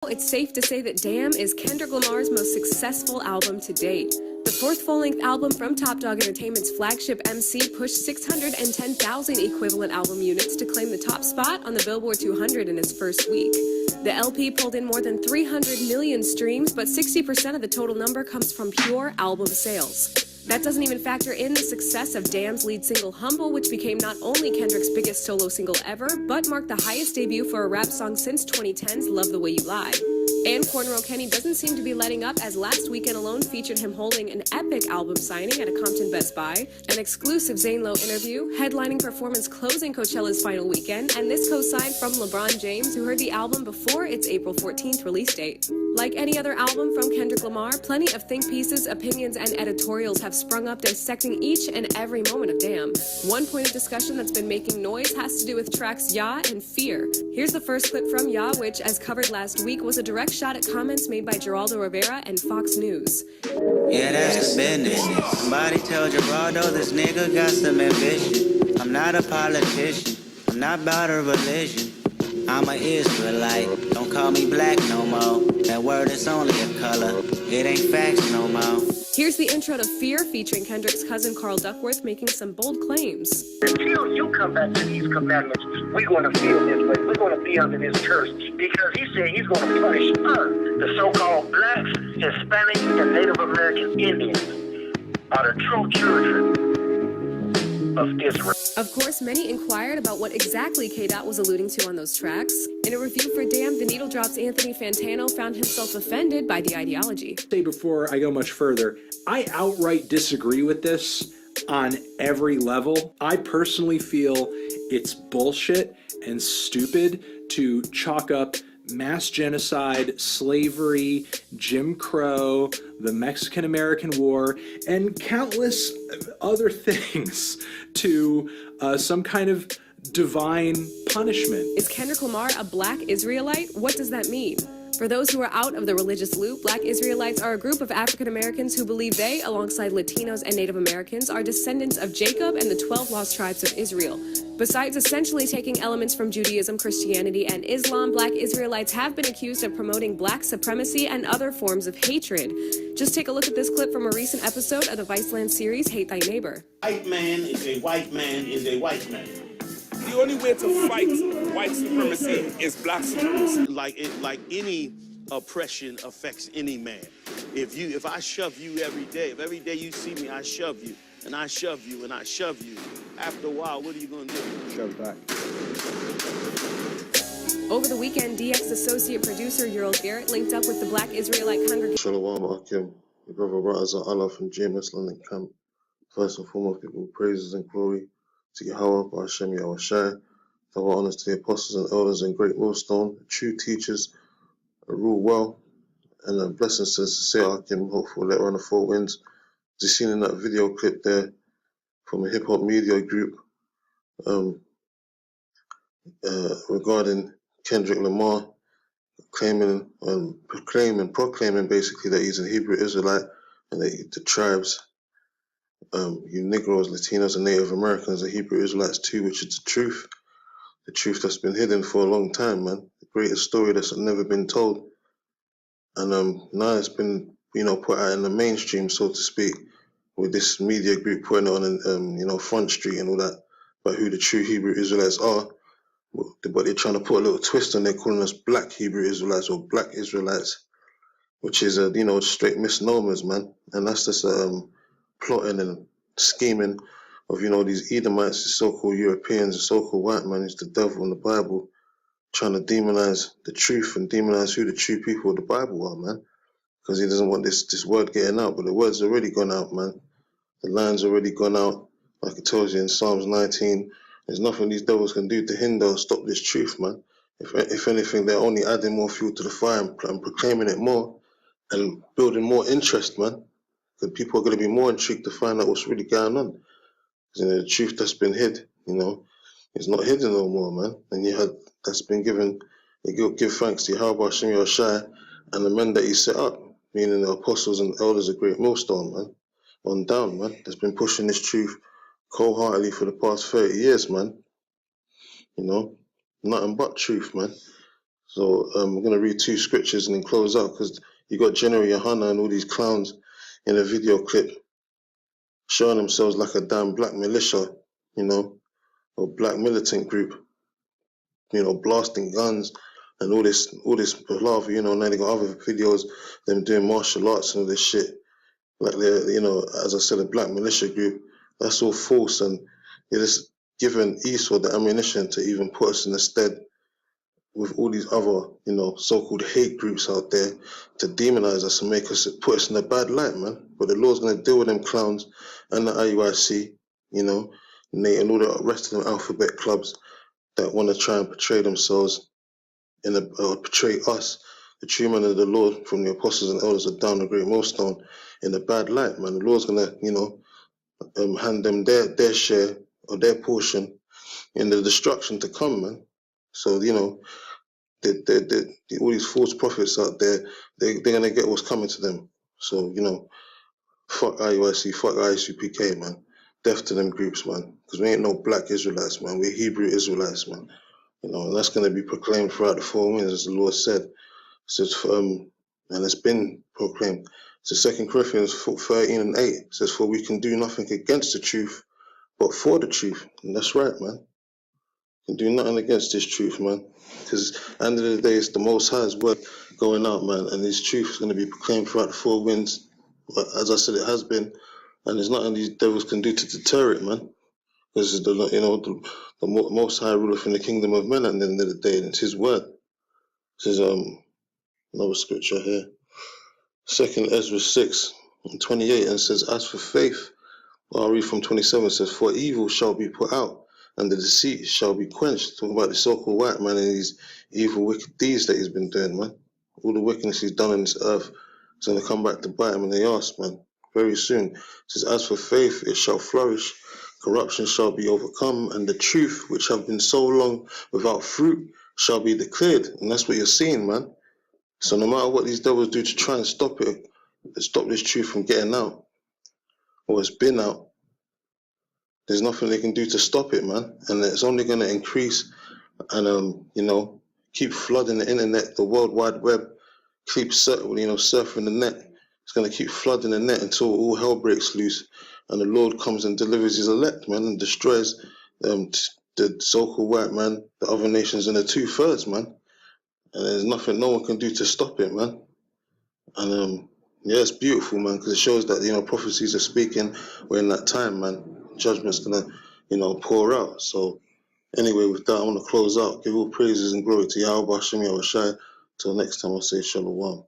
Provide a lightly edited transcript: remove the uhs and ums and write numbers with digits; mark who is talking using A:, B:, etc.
A: It's safe to say that Damn is Kendrick Lamar's most successful album to date. The fourth full-length album from Top Dog Entertainment's flagship MC pushed 610,000 equivalent album units to claim the top spot on the Billboard 200 in its first week. The LP pulled in more than 300 million streams, but 60% of the total number comes from pure album sales. That doesn't even factor in the success of Damn's lead single Humble, which became not only Kendrick's biggest solo single ever, but marked the highest debut for a rap song since 2010's Love the Way You Lie. And Cornrow Kenny doesn't seem to be letting up, as last weekend alone featured him holding an epic album signing at a Compton Best Buy, an exclusive Zane Lowe interview, headlining performance closing Coachella's final weekend, and this co-sign from LeBron James, who heard the album before its April 14th release date. Like any other album from Kendrick Lamar, plenty of think pieces, opinions, and editorials have sprung up dissecting each and every moment of Damn. One point of discussion that's been making noise has to do with tracks Ya and Fear. Here's the first clip from Ya, which, as covered last week, was a direct shot at comments made by Geraldo Rivera and Fox News.
B: Yeah, that's the business. Somebody tell Geraldo this nigga got some ambition. I'm not a politician. I'm not about a religion. I'm an Israelite. Don't call me black no more. That word is only a color. It ain't facts no more.
A: Here's the intro to Fear, featuring Kendrick's cousin Carl Duckworth making some bold claims.
C: Until you come back to these commandments, we're going to feel this way. We're going to be under this curse, because he said he's going to punish us, the so-called blacks, Hispanics, and Native American Indians are the true children of Israel.
A: Of course, many inquired about what exactly K-Dot was alluding to on those tracks. In a review for Damn, The Needle Drop's Anthony Fantano found himself offended by the ideology.
D: Say before I go much further, I outright disagree with this on every level. I personally feel it's bullshit and stupid to chalk up mass genocide, slavery, Jim Crow, the Mexican-American War, and countless other things to some kind of divine punishment.
A: Is Kendrick Lamar a black Israelite? What does that mean? For those who are out of the religious loop, black Israelites are a group of African Americans who believe they, alongside Latinos and Native Americans, are descendants of Jacob and the 12 lost tribes of Israel. Besides essentially taking elements from Judaism, Christianity, and Islam, black Israelites have been accused of promoting black supremacy and other forms of hatred. Just take a look at this clip from a recent episode of the Viceland series, Hate Thy Neighbor.
E: White man is a white man is a white man.
F: The only way to fight white supremacy is black supremacy.
E: Like any oppression affects any man. If I shove you every day, if every day you see me, I shove you, and I shove you, and I shove you, after a while, what are you going to do?
D: Shove back.
A: Over the weekend, DX associate producer Ural Garrett linked up with the black Israelite congregation.
G: Shalom Akim, your brother brothers are Allah from GMS London camp. First and foremost, give all praises and glory to Yahweh, Hashem, Yahweh, double honors to the apostles and elders and GreatMillStone, true teachers, rule well, and blessings to the sincere Akim, hopeful later on the four winds. As you seen in that video clip there from a hip-hop media group regarding Kendrick Lamar claiming and proclaiming basically that he's a Hebrew Israelite and that the tribes, you Negroes, Latinos, and Native Americans are Hebrew Israelites too, which is the truth that's been hidden for a long time, man. The greatest story that's never been told, and now it's been, put out in the mainstream, so to speak, with this media group putting it on, Front Street and all that, about who the true Hebrew Israelites are. But they're trying to put a little twist on. They're calling us black Hebrew Israelites or black Israelites, which is straight misnomers, man. And that's just plotting and scheming of these Edomites, the so-called Europeans, the so-called white man, is the devil in the Bible, trying to demonize the truth and demonize who the true people of the Bible are, man. Because he doesn't want this word getting out, but the word's already gone out, man. The line's already gone out. Like it tells you in Psalms 19, there's nothing these devils can do to hinder or stop this truth, man. If anything, they're only adding more fuel to the fire and proclaiming it more and building more interest, man. Because people are going to be more intrigued to find out what's really going on. Because the truth that's been hid, it's not hidden no more, man. And that's been given. You give thanks to Yahweh, Hashem, Yahweh, and the men that he set up, meaning the apostles and elders of GreatMillStone, man. On down, man. That's been pushing this truth cold-heartedly for the past 30 years, man. Nothing but truth, man. So I'm going to read 2 scriptures and then close out, because you got General Yohana and all these clowns in a video clip showing themselves like a damn black militia, you know, or black militant group, you know, blasting guns and all this palaver, you know. Now they got other videos, them doing martial arts and all this shit, like they're, you know, as I said, a black militia group. That's all false, and you're just giving Esau the ammunition to even put us in the stead with all these other, you know, so-called hate groups out there to demonize us and make us, put us in a bad light, man. But the Lord's going to deal with them clowns and the IUIC, you know, and all the rest of them alphabet clubs that want to try and portray themselves in a, portray us, the true men of the Lord, from the apostles and elders of down the great millstone, in a bad light, man. The Lord's going to, you know, hand them their share or their portion in the destruction to come, man. So, you know, all these false prophets out there, they're going to get what's coming to them. So, you know, fuck IUIC, fuck ISUPK, man. Death to them groups, man. Because we ain't no black Israelites, man. We're Hebrew Israelites, man. You know, and that's going to be proclaimed throughout the 4 winds, as the Lord said. It says, and it's been proclaimed. So 2 Corinthians 13:8 says, for we can do nothing against the truth, but for the truth. And that's right, man. Can do nothing against this truth, man. Because at the end of the day, it's the Most High's word going out, man. And this truth is going to be proclaimed throughout the 4 winds. But as I said, it has been. And there's nothing these devils can do to deter it, man. Because, you know, the Most High ruleth in the kingdom of men at the end of the day. And it's his word. This is another scripture here. 2 Ezra 6:28, and says, as for faith, I'll read from 27, it says, for evil shall be put out, and the deceit shall be quenched. Talking about the so-called white man and his evil, wicked deeds that he's been doing, man. All the wickedness he's done on this earth is going to come back to bite him in the arse, man. Very soon. It says, as for faith, it shall flourish, corruption shall be overcome, and the truth, which have been so long without fruit, shall be declared. And that's what you're seeing, man. So no matter what these devils do to try and stop it, stop this truth from getting out, or it's been out, there's nothing they can do to stop it, man. And it's only going to increase and, you know, keep flooding the internet, the World Wide Web, keep, you know, surfing the net. It's going to keep flooding the net until all hell breaks loose and the Lord comes and delivers his elect, man, and destroys the so-called white man, the other nations, and the 2/3, man. And there's nothing no one can do to stop it, man. And yeah, it's beautiful, man, because it shows that, you know, prophecies are speaking. We're in that time, man. Judgment's gonna, you know, pour out. So anyway, with that, I want to close out. Give all praises and glory to Yahweh Hashem Yahushai. Till next time, I say shalom.